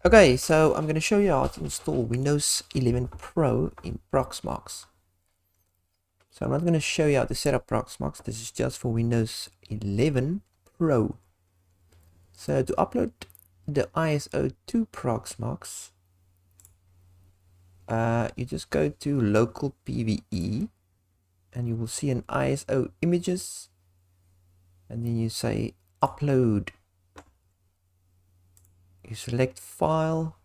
Okay, so I'm going to show you how to install Windows 11 Pro in Proxmox. So I'm not going to show you how to set up Proxmox. This is just for Windows 11 Pro. So to upload the ISO to Proxmox, you just go to local PVE and you will see an ISO images, and then you say upload. You select file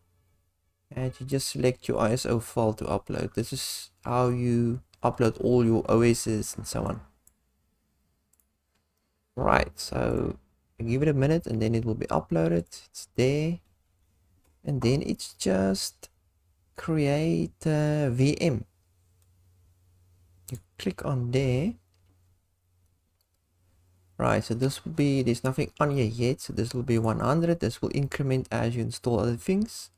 and you just select your ISO file to upload. This is how you upload all your OSs and so on. Right, so give it a minute and then it will be uploaded. It's there, and then it's just create a VM. You click on there. Right, so this will be, there's nothing on here yet, so this will be 100. This will increment as you install other things.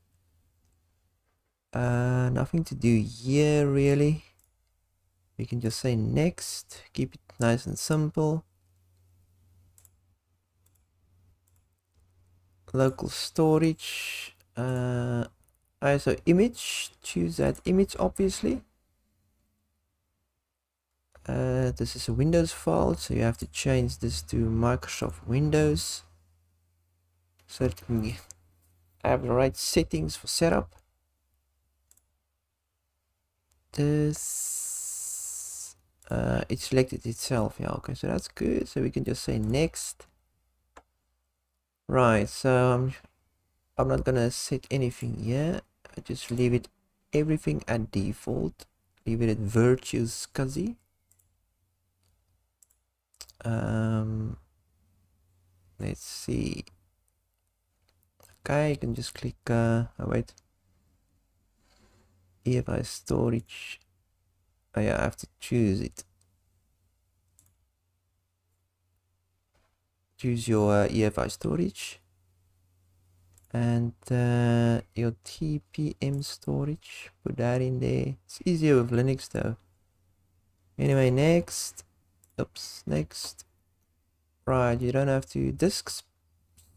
Nothing to do here really. You can just say next, keep it nice and simple. Local storage, ISO image, choose that image obviously. This is a Windows file, so you have to change this to Microsoft Windows so that you can have the right settings for setup. This it selected itself. Yeah, okay, so that's good. So we can just say next. Right, so I'm not gonna set anything here. I just leave it everything at default. Leave it at Virtual SCSI. Let's see. Okay, you can just click oh wait, EFI storage. Oh yeah, I have to choose it. Choose your EFI storage and your TPM storage. Put that in there. It's easier with Linux though. Anyway, next. Oops, next. Right, you don't have to. Disk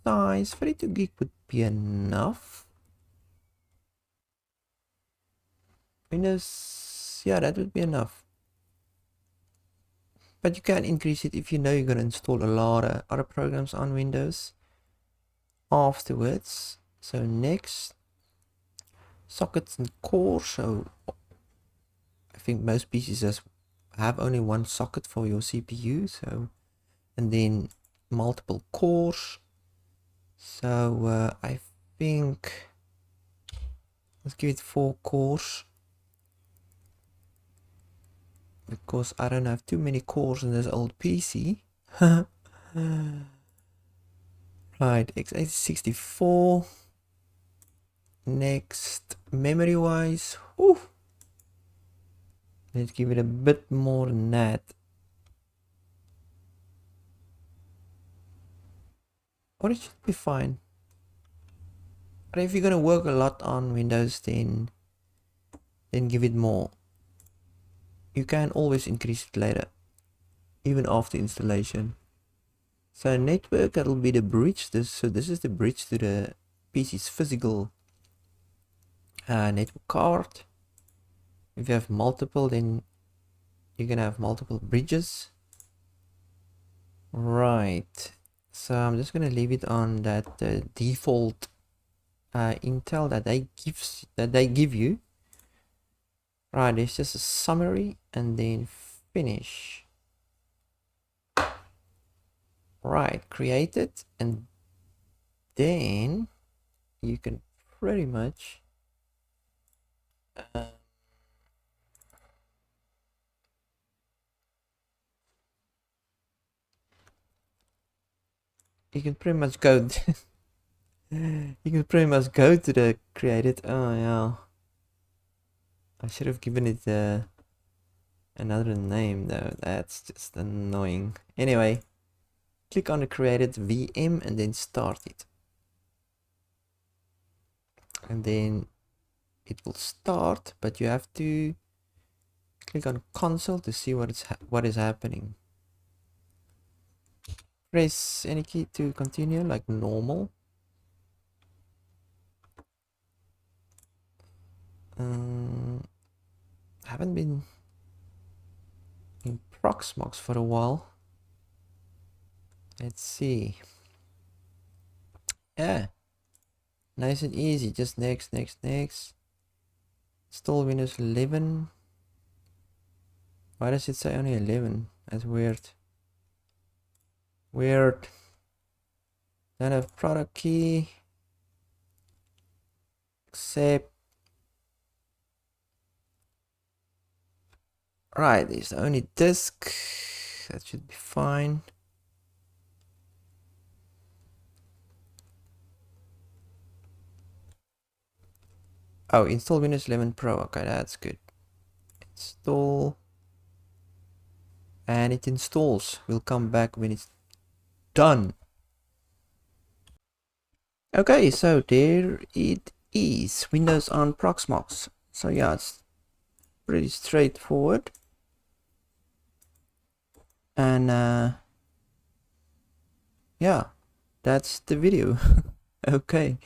size 32 gig would be enough. Windows, yeah, that would be enough. But you can increase it if you know you're going to install a lot of other programs on Windows afterwards. So next, sockets and core. So I think most PCs have only one socket for your CPU. So, and then multiple cores. So I think let's give it 4 cores, because I don't have too many cores in this old PC. Right, x86-64. Next, memory wise, let's give it a bit more than that. Or it should be fine. But if you're gonna work a lot on Windows, then give it more. You can always increase it later, even after installation. So network, that'll be the bridge. So this is the bridge to the PC's physical network card. If you have multiple, then you're gonna have multiple bridges. Right. So I'm just gonna leave it on that default Intel that they give you. Right, it's just a summary and then finish. Right, create it, and then you can pretty much you can pretty much go you can pretty much go to the created. Oh yeah, I should have given it another name though. That's just annoying. Anyway, click on the created VM and then start it, and then it will start, but you have to click on console to see what is happening. Press any key to continue like normal. Haven't been in Proxmox for a while. Let's see. Yeah, nice and easy. Just next. Install Windows 11. Why does it say only 11? That's weird. Don't have product key. Accept. Right, there's the only disk. That should be fine. Oh, install Windows 11 Pro. Okay, that's good. Install. And it installs. We'll come back when it's done. Okay, so there it is. Windows on Proxmox. So yeah, it's pretty straightforward. And yeah, that's the video. Okay.